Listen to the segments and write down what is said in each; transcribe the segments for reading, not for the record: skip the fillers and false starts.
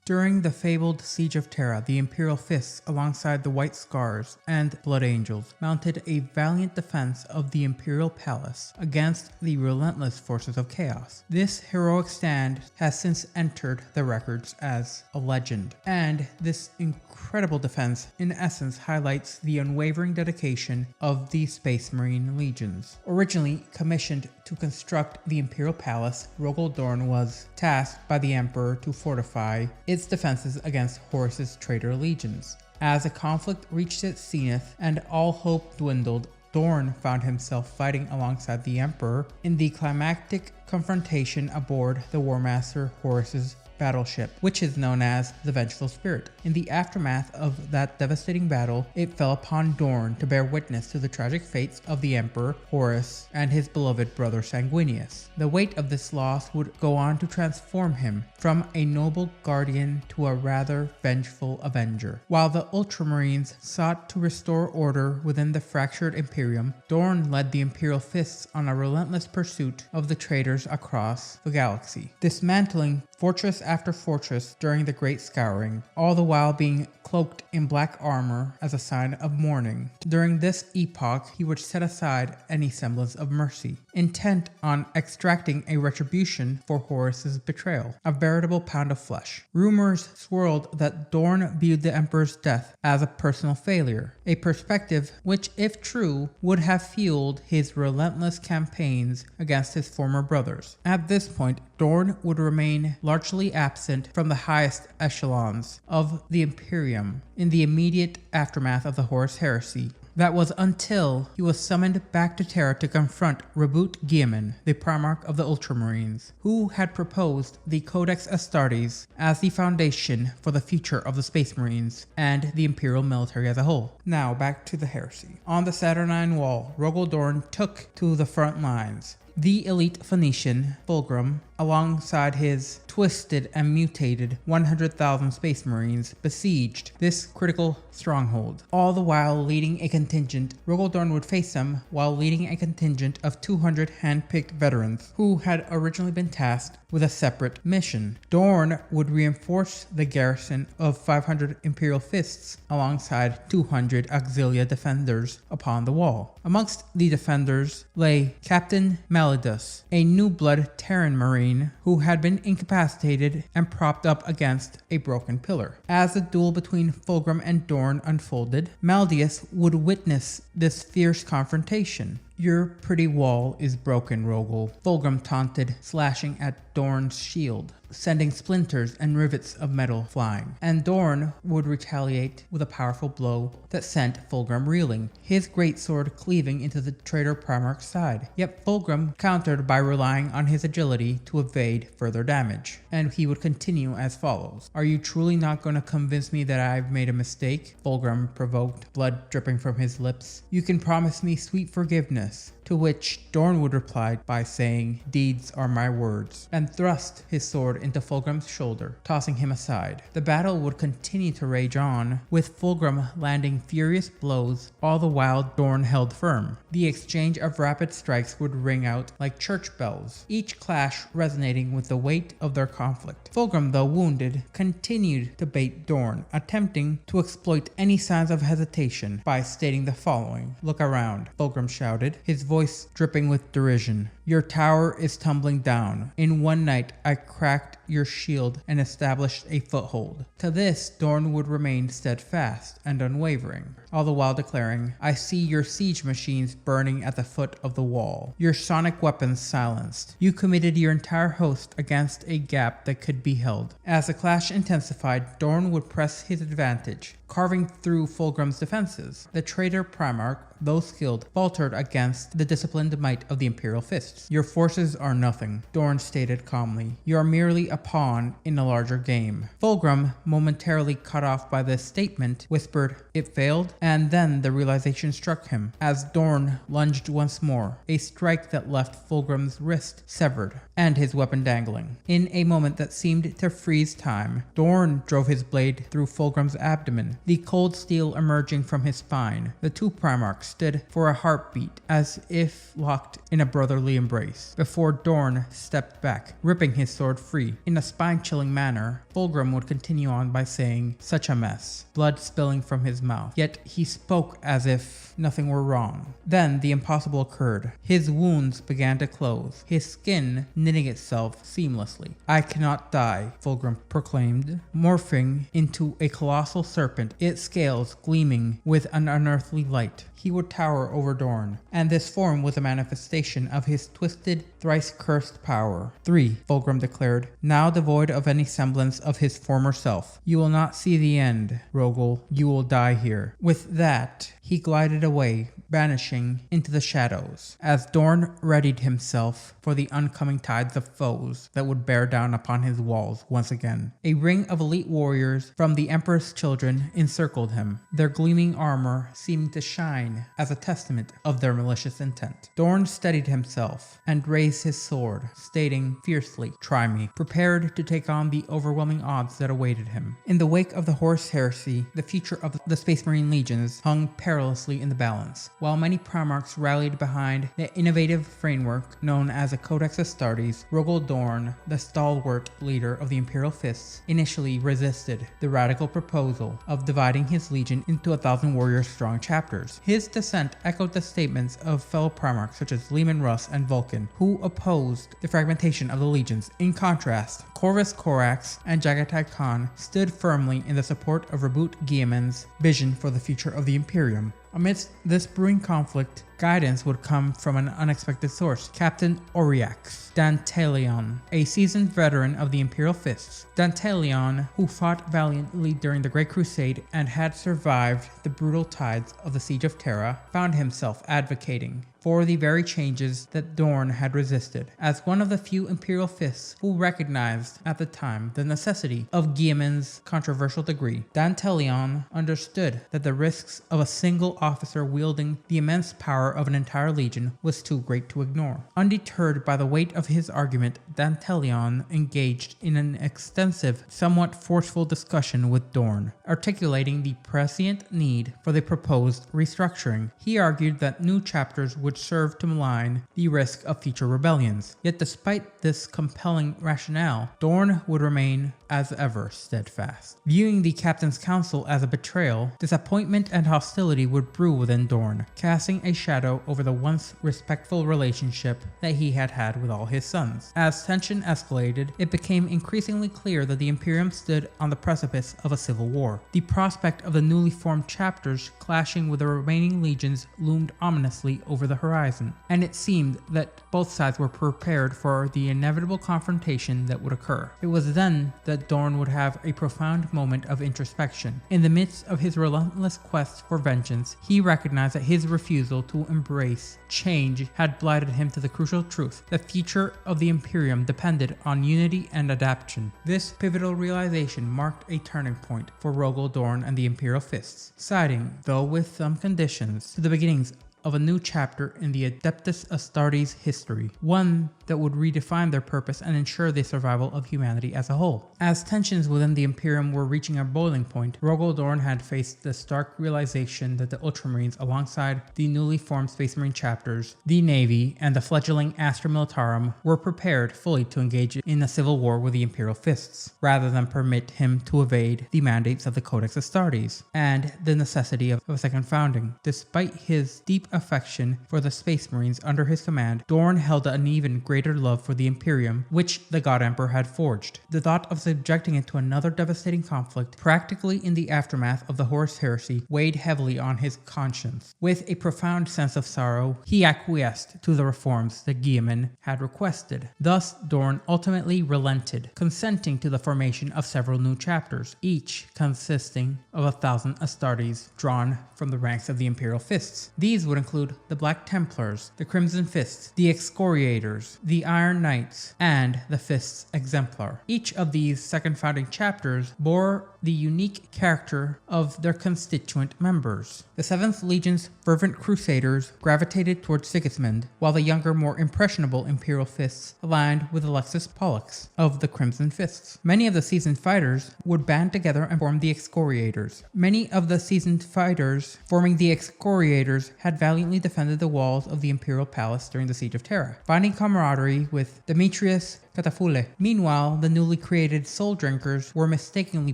During the fabled Siege of Terra, the Imperial Fists, alongside the White Scars and Blood Angels, mounted a valiant defense of the Imperial Palace against the relentless forces of chaos. This heroic stand has since entered the records as a legend, and this incredible defense in essence highlights the unwavering dedication of the Space Marine legions. Originally commissioned to construct the Imperial Palace, Rogal Dorn was tasked by the Emperor to fortify its defenses against Horus's traitor legions. As the conflict reached its zenith and all hope dwindled, Dorn found himself fighting alongside the Emperor in the climactic confrontation aboard the War Master Horus's battleship, which is known as the Vengeful Spirit. In the aftermath of that devastating battle, it fell upon Dorn to bear witness to the tragic fates of the Emperor, Horus, and his beloved brother Sanguinius. The weight of this loss would go on to transform him from a noble guardian to a rather vengeful avenger. While the Ultramarines sought to restore order within the fractured Imperium, Dorn led the Imperial Fists on a relentless pursuit of the traitors across the galaxy, dismantling fortress after fortress during the Great Scouring, all the while being cloaked in black armor as a sign of mourning. During this epoch, he would set aside any semblance of mercy, intent on extracting a retribution for Horus's betrayal, a veritable pound of flesh. Rumors swirled that Dorn viewed the Emperor's death as a personal failure, a perspective which, if true, would have fueled his relentless campaigns against his former brothers. At this point, Dorn would remain largely absent from the highest echelons of the Imperium in the immediate aftermath of the Horus Heresy. That was until he was summoned back to Terra to confront Guilliman, the Primarch of the Ultramarines, who had proposed the Codex Astartes as the foundation for the future of the Space Marines and the Imperial military as a whole. Now back to the Heresy. On the Saturnine Wall, Rogal Dorn took to the front lines. The elite Phoenician, Fulgrim, alongside his twisted and mutated 100,000 Space Marines, besieged this critical stronghold. All the while leading a contingent, Rogal Dorn would face them while leading a contingent of 200 hand-picked veterans who had originally been tasked with a separate mission. Dorn would reinforce the garrison of 500 Imperial Fists alongside 200 Auxilia defenders upon the wall. Amongst the defenders lay Captain Malidus, a new-blood Terran Marine who had been incapacitated and propped up against a broken pillar. As the duel between Fulgrim and Dorn unfolded, Maldius would witness this fierce confrontation. "Your pretty wall is broken, Rogal," Fulgrim taunted, slashing at Dorn's shield, sending splinters and rivets of metal flying. And Dorn would retaliate with a powerful blow that sent Fulgrim reeling, his greatsword cleaving into the traitor Primarch's side. Yet Fulgrim countered by relying on his agility to evade further damage. And he would continue as follows. "Are you truly not going to convince me that I've made a mistake?" Fulgrim provoked, blood dripping from his lips. "You can promise me sweet forgiveness." To which Dorn would reply by saying, "Deeds are my words," and thrust his sword into Fulgrim's shoulder, tossing him aside. The battle would continue to rage on, with Fulgrim landing furious blows, all the while Dorn held firm. The exchange of rapid strikes would ring out like church bells, each clash resonating with the weight of their conflict. Fulgrim, though wounded, continued to bait Dorn, attempting to exploit any signs of hesitation by stating the following. "Look around," Fulgrim shouted, his voice dripping with derision. "Your tower is tumbling down. In one night I cracked your shield and established a foothold." To this, Dorn would remain steadfast and unwavering, all the while declaring, "I see your siege machines burning at the foot of the wall, your sonic weapons silenced. You committed your entire host against a gap that could be held." As the clash intensified, Dorn would press his advantage, carving through Fulgrim's defenses. The traitor Primarch, though skilled, faltered against the disciplined might of the Imperial Fists. "Your forces are nothing," Dorn stated calmly. "You are merely a pawn in a larger game." Fulgrim, momentarily cut off by this statement, whispered, "It failed?" And then the realization struck him, as Dorn lunged once more, a strike that left Fulgrim's wrist severed and his weapon dangling. In a moment that seemed to freeze time, Dorn drove his blade through Fulgrim's abdomen, the cold steel emerging from his spine. The two Primarchs stood for a heartbeat, as if locked in a brotherly embrace. embrace, before Dorn stepped back, ripping his sword free. In a spine-chilling manner, Fulgrim would continue on by saying, "Such a mess," blood spilling from his mouth. Yet he spoke as if nothing were wrong. Then the impossible occurred. His wounds began to close, his skin knitting itself seamlessly. "I cannot die," Fulgrim proclaimed, morphing into a colossal serpent, its scales gleaming with an unearthly light. He would tower over Dorn, and this form was a manifestation of his twisted, thrice-cursed power. "3," Fulgrim declared, now devoid of any semblance of his former self. "You will not see the end, Rogal. You will die here." With that, he glided away, vanishing into the shadows, as Dorn readied himself for the oncoming tides of foes that would bear down upon his walls once again. A ring of elite warriors from the Emperor's children encircled him, their gleaming armor seeming to shine as a testament of their malicious intent. Dorn steadied himself and raised his sword, stating fiercely, "Try me," prepared to take on the overwhelming odds that awaited him. In the wake of the Horus Heresy, the future of the Space Marine legions hung perilously in the balance. While many Primarchs rallied behind the innovative framework known as a Codex Astartes, Rogal Dorn, the stalwart leader of the Imperial Fists, initially resisted the radical proposal of dividing his legion into 1,000 warrior-strong chapters. His dissent echoed the statements of fellow Primarchs such as Leman Russ and Vulcan, who opposed the fragmentation of the legions. In contrast, Corvus Corax and Jagatai Khan stood firmly in the support of Reboot Guilliman's vision for the future of the Imperium. Amidst this brewing conflict, guidance would come from an unexpected source, Captain Auriax Dantalion, a seasoned veteran of the Imperial Fists. Dantalion, who fought valiantly during the Great Crusade and had survived the brutal tides of the Siege of Terra, found himself advocating for the very changes that Dorn had resisted. As one of the few Imperial Fists who recognized at the time the necessity of Guilliman's controversial decree, Dantalion understood that the risks of a single officer wielding the immense power of an entire legion was too great to ignore. Undeterred by the weight of his argument, Dantalion engaged in an extensive, somewhat forceful discussion with Dorn, articulating the prescient need for the proposed restructuring. He argued that new chapters would serve to malign the risk of future rebellions. Yet despite this compelling rationale, Dorn would remain as ever steadfast. Viewing the Captain's Council as a betrayal, disappointment and hostility would brew within Dorn, casting a shadow over the once respectful relationship that he had had with all his sons. As tension escalated, it became increasingly clear that the Imperium stood on the precipice of a civil war. The prospect of the newly formed chapters clashing with the remaining legions loomed ominously over the horizon, and it seemed that both sides were prepared for the inevitable confrontation that would occur. It was then that Dorn would have a profound moment of introspection. In the midst of his relentless quest for vengeance, he recognized that his refusal to embrace change had blinded him to the crucial truth: the future of the Imperium depended on unity and adaptation. This pivotal realization marked a turning point for Rogal Dorn and the Imperial Fists, siding, though with some conditions, to the beginnings of a new chapter in the Adeptus Astartes history, one that would redefine their purpose and ensure the survival of humanity as a whole. As tensions within the Imperium were reaching a boiling point, Rogal Dorn had faced the stark realization that the Ultramarines, alongside the newly formed Space Marine chapters, the Navy, and the fledgling Astra Militarum, were prepared fully to engage in a civil war with the Imperial Fists, rather than permit him to evade the mandates of the Codex Astartes and the necessity of a second founding. Despite his deep affection for the Space Marines under his command, Dorn held an even greater love for the Imperium, which the God Emperor had forged. The thought of subjecting it to another devastating conflict, practically in the aftermath of the Horus Heresy, weighed heavily on his conscience. With a profound sense of sorrow, he acquiesced to the reforms that Guilliman had requested. Thus, Dorn ultimately relented, consenting to the formation of several new chapters, each consisting of 1,000 Astartes drawn from the ranks of the Imperial Fists. These would include the Black Templars, the Crimson Fists, the Excoriators, the Iron Knights, and the Fists Exemplar. Each of these second founding chapters bore the unique character of their constituent members. The 7th Legion's fervent crusaders gravitated towards Sigismund, while the younger, more impressionable Imperial Fists aligned with Alexis Pollux of the Crimson Fists. Many of the seasoned fighters would band together and form the Excoriators. Many of the seasoned fighters forming the Excoriators had valiantly defended the walls of the Imperial Palace during the Siege of Terra, finding camaraderie with Demetrius Catafule. Meanwhile, the newly created Soul Drinkers were mistakenly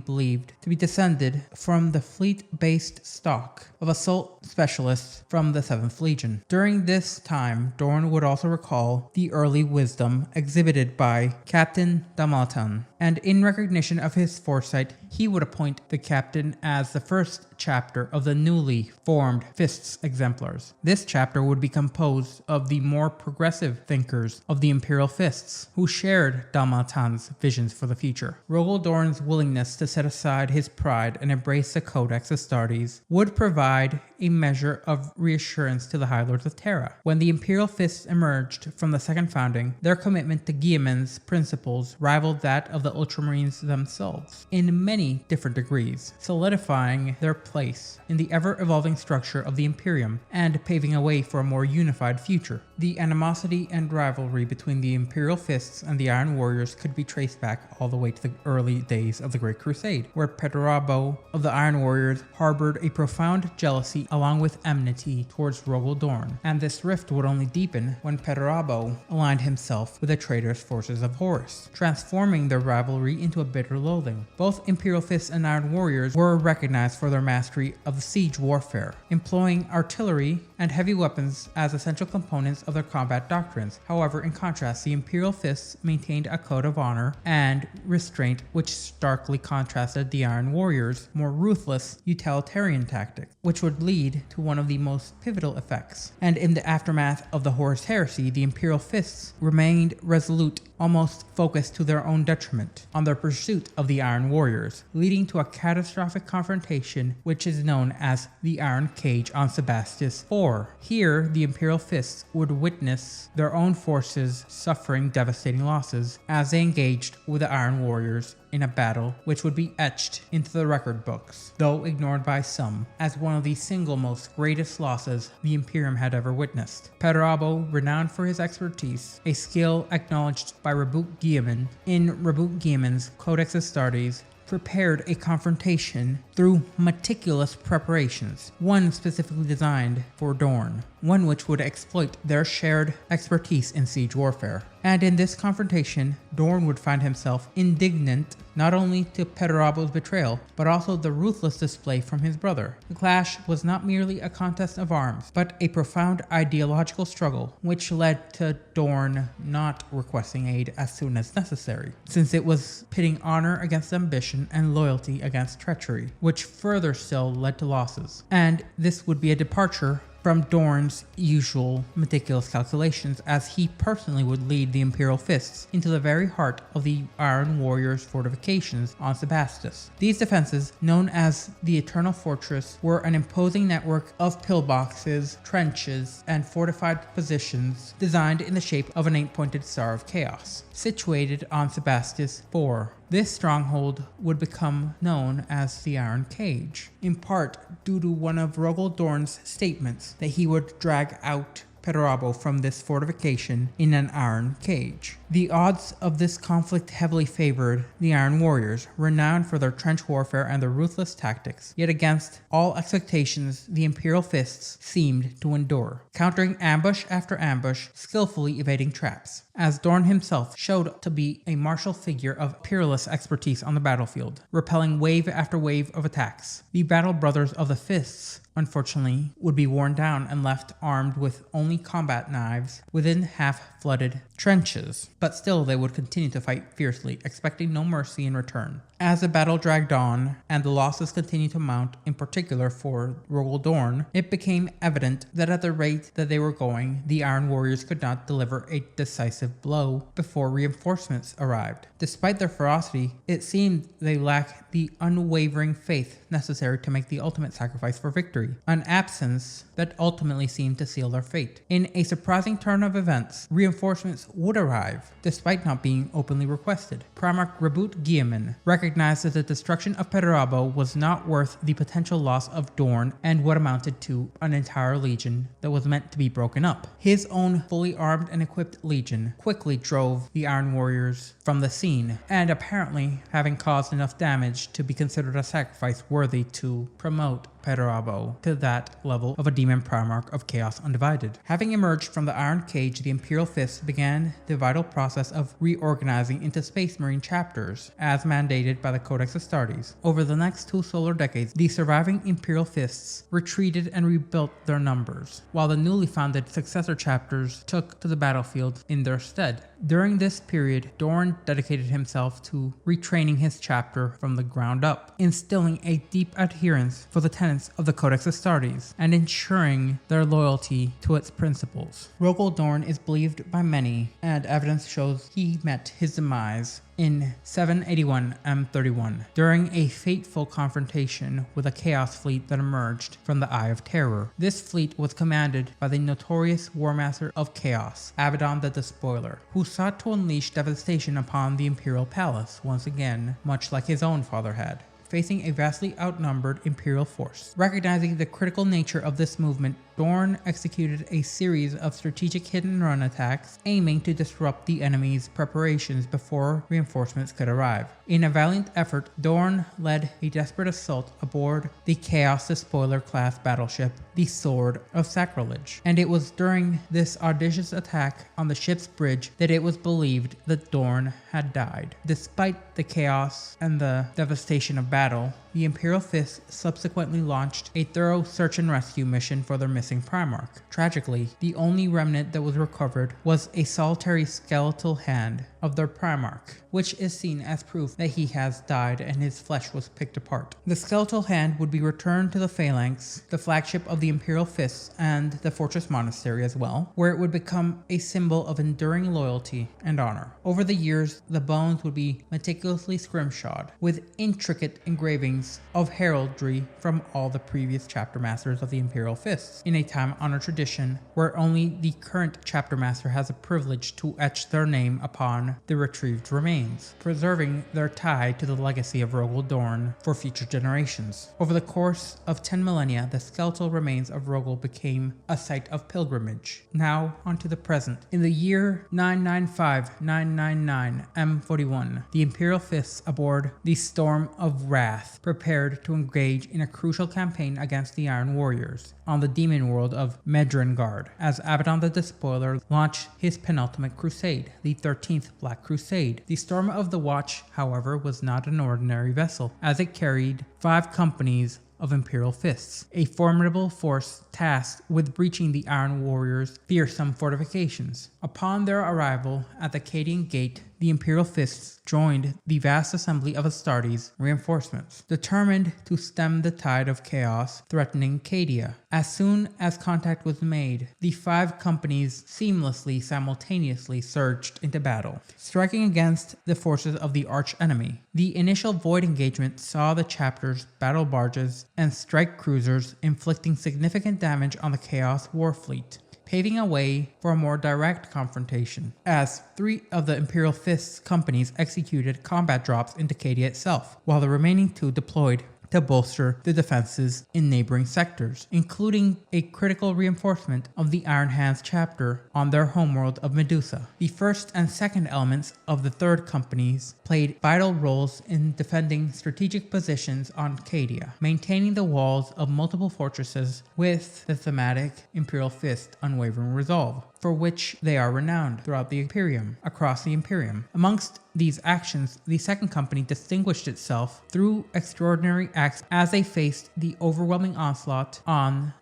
believed to be descended from the fleet-based stock of assault specialists from the 7th Legion. During this time, Dorn would also recall the early wisdom exhibited by Captain Damalton, and in recognition of his foresight, he would appoint the captain as the first chapter of the newly formed Fists exemplars. This chapter would be composed of the more progressive thinkers of the Imperial Fists, who shared Damalton's visions for the future. Rogal Dorn's willingness to set aside his pride and embrace the Codex Astartes would provide a measure of reassurance to the High Lords of Terra. When the Imperial Fists emerged from the Second Founding, their commitment to Guilliman's principles rivaled that of the Ultramarines themselves in many different degrees, solidifying their place in the ever-evolving structure of the Imperium and paving a way for a more unified future. The animosity and rivalry between the Imperial Fists and the Iron Warriors could be traced back all the way to the early days of the Great Crusade, where Perturabo of the Iron Warriors harbored a profound jealousy along with enmity towards Rogal Dorn, and this rift would only deepen when Perturabo aligned himself with the traitorous forces of Horus, transforming their rivalry into a bitter loathing. Both Imperial Fists and Iron Warriors were recognized for their mastery of the siege warfare, employing artillery and heavy weapons as essential components of their combat doctrines. However, in contrast, the Imperial Fists maintained a code of honor and restraint which starkly contrasted the Iron Warriors' more ruthless utilitarian tactic, which would lead to one of the most pivotal effects. And in the aftermath of the Horus Heresy, the Imperial Fists remained resolute, almost focused to their own detriment, on their pursuit of the Iron Warriors, leading to a catastrophic confrontation which is known as the Iron Cage on Sebastus IV. Here, the Imperial Fists would witness their own forces suffering devastating losses as they engaged with the Iron Warriors in a battle which would be etched into the record books, though ignored by some, as one of the single most greatest losses the Imperium had ever witnessed. Perturabo, renowned for his expertise, a skill acknowledged by Rabut Guilliman in Rabut Guilliman's Codex Astartes, prepared a confrontation through meticulous preparations, one specifically designed for Dorn, one which would exploit their shared expertise in siege warfare. And in this confrontation, Dorn would find himself indignant not only to Perturabo's betrayal, but also the ruthless display from his brother. The clash was not merely a contest of arms, but a profound ideological struggle, which led to Dorn not requesting aid as soon as necessary, since it was pitting honor against ambition and loyalty against treachery, which further still led to losses. And this would be a departure from Dorn's usual meticulous calculations, as he personally would lead the Imperial Fists into the very heart of the Iron Warriors' fortifications on Sebastus. These defenses, known as the Eternal Fortress, were an imposing network of pillboxes, trenches, and fortified positions designed in the shape of an 8-pointed star of chaos, situated on Sebastus IV. This stronghold would become known as the Iron Cage, in part due to one of Rogal Dorn's statements that he would drag out Perturabo from this fortification in an iron cage. The odds of this conflict heavily favored the Iron Warriors, renowned for their trench warfare and their ruthless tactics. Yet against all expectations, the Imperial Fists seemed to endure, countering ambush after ambush, skillfully evading traps, as Dorn himself showed to be a martial figure of peerless expertise on the battlefield, repelling wave after wave of attacks. The battle brothers of the Fists, unfortunately, would be worn down and left armed with only combat knives within half-flooded trenches, but still they would continue to fight fiercely, expecting no mercy in return. As the battle dragged on, and the losses continued to mount, in particular for Rogal Dorn, it became evident that at the rate that they were going, the Iron Warriors could not deliver a decisive blow before reinforcements arrived. Despite their ferocity, it seemed they lacked the unwavering faith necessary to make the ultimate sacrifice for victory, an absence that ultimately seemed to seal their fate. In a surprising turn of events, reinforcements would arrive, survive, despite not being openly requested. Primarch Reboot Guilliman recognized that the destruction of Perturabo was not worth the potential loss of Dorn and what amounted to an entire legion that was meant to be broken up. His own fully armed and equipped legion quickly drove the Iron Warriors from the scene, and apparently having caused enough damage to be considered a sacrifice worthy to promote Perturabo to that level of a demon primarch of Chaos Undivided. Having emerged from the Iron Cage, the Imperial Fists began the vital process of reorganizing into Space Marine chapters, as mandated by the Codex Astartes. Over the next 2 solar decades, the surviving Imperial Fists retreated and rebuilt their numbers, while the newly founded successor chapters took to the battlefield in their stead. During this period, Dorn dedicated himself to retraining his chapter from the ground up, instilling a deep adherence for the tenets of the Codex Astartes, and ensuring their loyalty to its principles. Rogal Dorn is believed by many, and evidence shows he met his demise in 781 M31 during a fateful confrontation with a Chaos fleet that emerged from the Eye of Terror. This fleet was commanded by the notorious Warmaster of Chaos, Abaddon the Despoiler, who sought to unleash devastation upon the Imperial Palace once again, much like his own father had, facing a vastly outnumbered Imperial force. Recognizing the critical nature of this movement, Dorn executed a series of strategic hit-and-run attacks aiming to disrupt the enemy's preparations before reinforcements could arrive. In a valiant effort, Dorn led a desperate assault aboard the Chaos Despoiler class battleship, the Sword of Sacrilege, and it was during this audacious attack on the ship's bridge that it was believed that Dorn had died. Despite the chaos and the devastation of battle, the Imperial Fists subsequently launched a thorough search and rescue mission for their missing Primarch. Tragically, the only remnant that was recovered was a solitary skeletal hand of their Primarch, which is seen as proof that he has died and his flesh was picked apart. The skeletal hand would be returned to the Phalanx, the flagship of the Imperial Fists, and the Fortress Monastery as well, where it would become a symbol of enduring loyalty and honor. Over the years, the bones would be meticulously scrimshawed with intricate engravings of heraldry from all the previous chapter masters of the Imperial Fists, in a time-honored tradition where only the current chapter master has a privilege to etch their name upon the retrieved remains, preserving their tie to the legacy of Rogal Dorn for future generations. Over the course of 10 millennia, the skeletal remains of Rogal became a site of pilgrimage. Now, onto the present. In the year 995-999 M41, the Imperial Fists aboard the Storm of Wrath prepared to engage in a crucial campaign against the Iron Warriors on the demon world of Medrengard, as Abaddon the Despoiler launched his penultimate crusade, the 13th Black Crusade. The Storm of the Watch, however, was not an ordinary vessel, as it carried 5 companies of Imperial Fists, a formidable force tasked with breaching the Iron Warriors' fearsome fortifications. Upon their arrival at the Cadian Gate, the Imperial Fists joined the vast assembly of Astartes reinforcements, determined to stem the tide of chaos threatening Cadia. As soon as contact was made, the 5 companies simultaneously surged into battle, striking against the forces of the arch-enemy. The initial void engagement saw the chapter's battle barges and strike cruisers inflicting significant damage on the Chaos Warfleet, paving a way for a more direct confrontation, as 3 of the Imperial Fists companies executed combat drops into Cadia itself, while the remaining 2 deployed to bolster the defenses in neighboring sectors, including a critical reinforcement of the Iron Hands chapter on their homeworld of Medusa. The first and second elements of the third companies played vital roles in defending strategic positions on Cadia, maintaining the walls of multiple fortresses with the thematic Imperial Fist unwavering resolve, for which they are renowned throughout the Imperium, across the Imperium. Amongst these actions, the second company distinguished itself through extraordinary acts as they faced the overwhelming onslaught on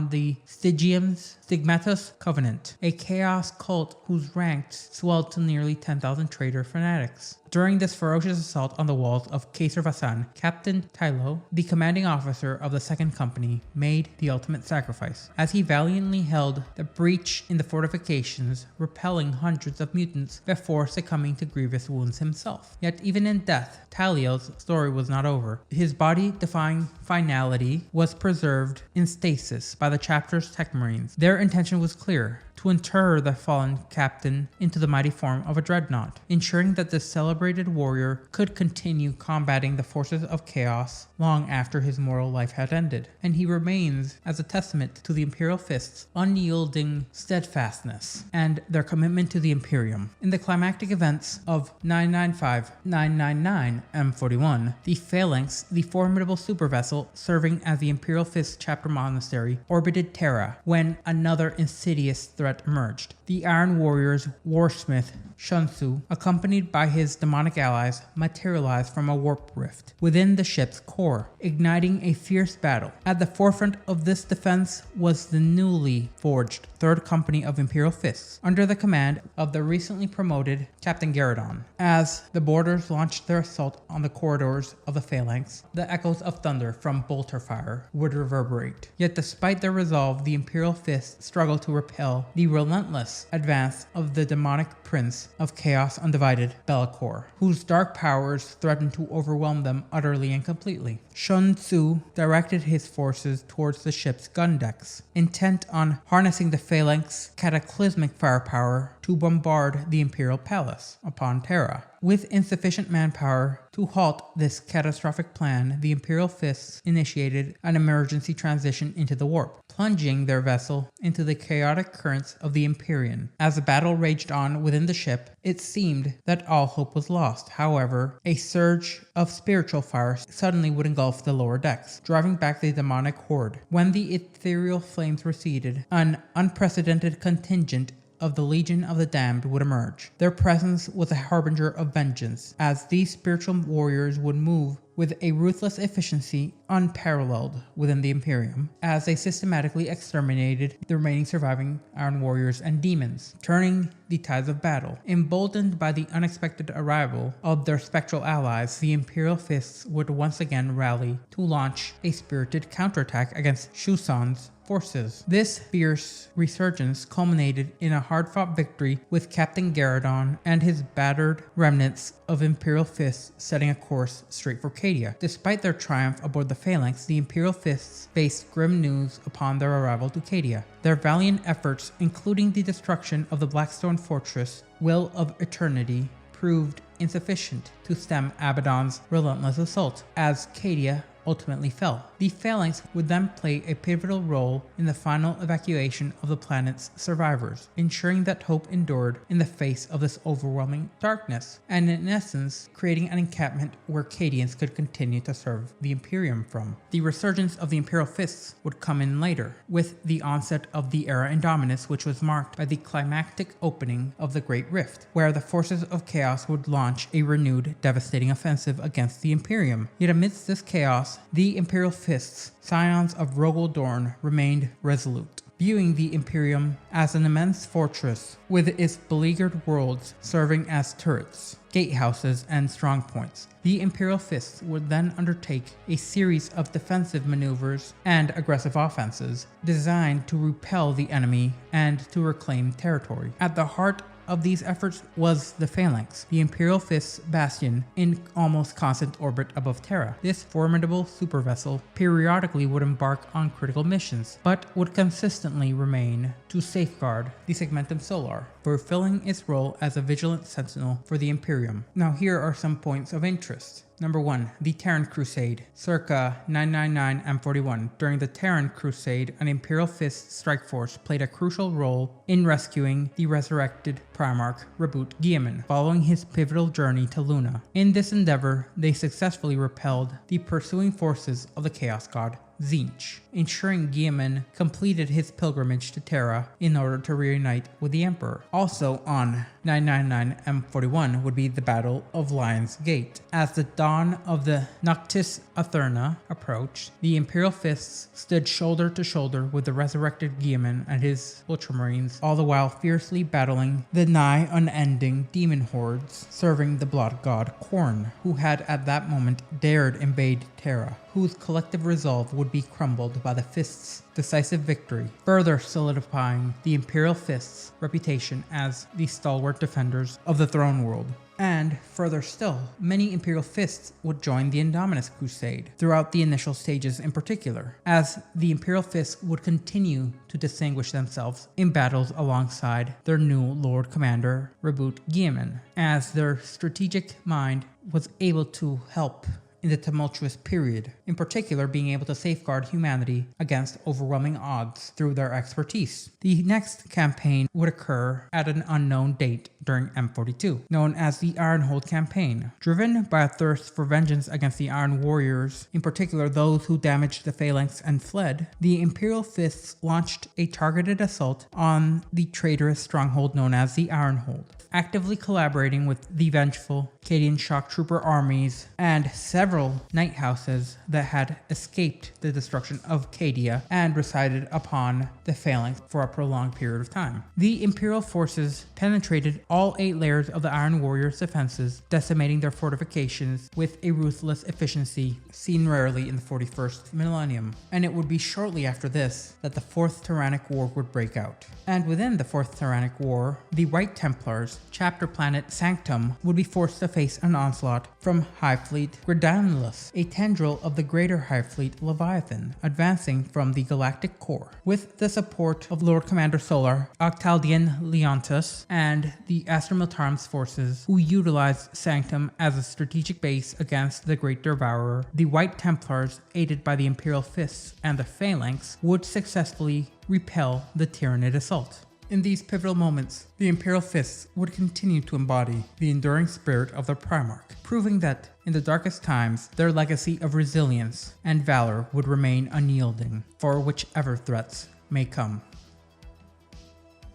the Stygium's Segmentum Covenant, a chaos cult whose ranks swelled to nearly 10,000 traitor fanatics. During this ferocious assault on the walls of Caesar Vassan, Captain Tylo, the commanding officer of the second company, made the ultimate sacrifice, as he valiantly held the breach in the fortifications, repelling hundreds of mutants before succumbing to grievous wounds himself. Yet even in death, Talio's story was not over. His body-defying finality was preserved in stasis by the chapter's tech marines. Their intention was clear: to inter the fallen captain into the mighty form of a dreadnought, ensuring that the celebrated warrior could continue combating the forces of chaos long after his mortal life had ended. And he remains as a testament to the Imperial Fists' unyielding steadfastness and their commitment to the Imperium. In the climactic events of 995-999 M41, the Phalanx, the formidable supervessel serving as the Imperial Fist chapter monastery, orbited Terra when another insidious threat emerged. The Iron Warrior's warsmith Shunsu, accompanied by his demonic allies, materialized from a warp rift within the ship's core, igniting a fierce battle. At the forefront of this defense was the newly forged 3rd Company of Imperial Fists, under the command of the recently promoted Captain Garradon. As the boarders launched their assault on the corridors of the Phalanx, the echoes of thunder from bolter fire would reverberate. Yet despite their resolve, the Imperial Fists struggled to repel the relentless advance of the demonic prince of chaos undivided Be'lakor, whose dark powers threatened to overwhelm them utterly and completely. Sun Tzu directed his forces towards the ship's gun decks, intent on harnessing the Phalanx's cataclysmic firepower to bombard the Imperial Palace upon Terra. With insufficient manpower to halt this catastrophic plan, the Imperial Fists initiated an emergency transition into the warp, plunging their vessel into the chaotic currents of the Imperium. As the battle raged on within the ship, it seemed that all hope was lost. However, a surge of spiritual fire suddenly would engulf the lower decks, driving back the demonic horde. When the ethereal flames receded, an unprecedented contingent of the Legion of the Damned would emerge. Their presence was a harbinger of vengeance, as these spiritual warriors would move with a ruthless efficiency unparalleled within the Imperium, as they systematically exterminated the remaining surviving Iron Warriors and demons, turning the tides of battle. Emboldened by the unexpected arrival of their spectral allies, the Imperial Fists would once again rally to launch a spirited counterattack against Shusan's forces. This fierce resurgence culminated in a hard-fought victory, with Captain Garradon and his battered remnants of Imperial Fists setting a course straight for Cadia. Despite their triumph aboard the Phalanx, the Imperial Fists faced grim news upon their arrival to Cadia. Their valiant efforts, including the destruction of the Blackstone Fortress, Will of Eternity, proved insufficient to stem Abaddon's relentless assault, as Cadia ultimately fell. The Phalanx would then play a pivotal role in the final evacuation of the planet's survivors, ensuring that hope endured in the face of this overwhelming darkness, and in essence, creating an encampment where Cadians could continue to serve the Imperium from. The resurgence of the Imperial Fists would come in later, with the onset of the Era Indomitus, which was marked by the climactic opening of the Great Rift, where the forces of chaos would launch a renewed, devastating offensive against the Imperium. Yet amidst this chaos, the Imperial Fists, scions of Rogal Dorn, remained resolute, viewing the Imperium as an immense fortress with its beleaguered worlds serving as turrets, gatehouses, and strongpoints. The Imperial Fists would then undertake a series of defensive maneuvers and aggressive offenses designed to repel the enemy and to reclaim territory. At the heart of these efforts was the Phalanx, the Imperial Fist's bastion in almost constant orbit above Terra. This formidable supervessel periodically would embark on critical missions, but would consistently remain to safeguard the Segmentum Solar, fulfilling its role as a vigilant sentinel for the Imperium. Now here are some points of interest. Number 1. The Terran Crusade, circa 999 M41. During the Terran Crusade, an Imperial Fist strike force played a crucial role in rescuing the resurrected Primarch Reboot Guilliman, following his pivotal journey to Luna. In this endeavor, they successfully repelled the pursuing forces of the Chaos God Tzeentch, ensuring Guilliman completed his pilgrimage to Terra in order to reunite with the Emperor. Also on 999 M41 would be the Battle of Lion's Gate. As the dawn of the Noctis Aetherna approached, the Imperial Fists stood shoulder to shoulder with the resurrected Guilliman and his Ultramarines, all the while fiercely battling the nigh unending demon hordes serving the blood god Khorne, who had at that moment dared invade Terra, whose collective resolve would be crumbled by the Fists' decisive victory, further solidifying the Imperial Fists' reputation as the stalwart stalwart defenders of the throne world. And further still, many Imperial Fists would join the Indomitus Crusade, throughout the initial stages in particular, as the Imperial Fists would continue to distinguish themselves in battles alongside their new Lord Commander, Reboot Guilliman, as their strategic mind was able to help in the tumultuous period, in particular being able to safeguard humanity against overwhelming odds through their expertise. The next campaign would occur at an unknown date during M42, known as the Ironhold Campaign. Driven by a thirst for vengeance against the Iron Warriors, in particular those who damaged the phalanx and fled, the Imperial Fists launched a targeted assault on the traitorous stronghold known as the Ironhold, actively collaborating with the vengeful Cadian shock trooper armies and several knight houses that had escaped the destruction of Cadia and resided upon the phalanx for a prolonged period of time. The Imperial forces penetrated all 8 layers of the Iron Warriors' defenses, decimating their fortifications with a ruthless efficiency seen rarely in the 41st millennium. And it would be shortly after this that the 4th Tyrannic War would break out. And within the 4th Tyrannic War, the White Templars, chapter planet Sanctum, would be forced to face an onslaught from Hive Fleet Gridanius, a tendril of the greater Hive Fleet Leviathan, advancing from the galactic core. With the support of Lord Commander Solar, Octaldian Leontus, and the Astra Militarum forces, who utilized Sanctum as a strategic base against the Great Devourer, the White Templars, aided by the Imperial Fists and the Phalanx, would successfully repel the Tyranid assault. In these pivotal moments, the Imperial Fists would continue to embody the enduring spirit of their Primarch, proving that in the darkest times, their legacy of resilience and valor would remain unyielding for whichever threats may come.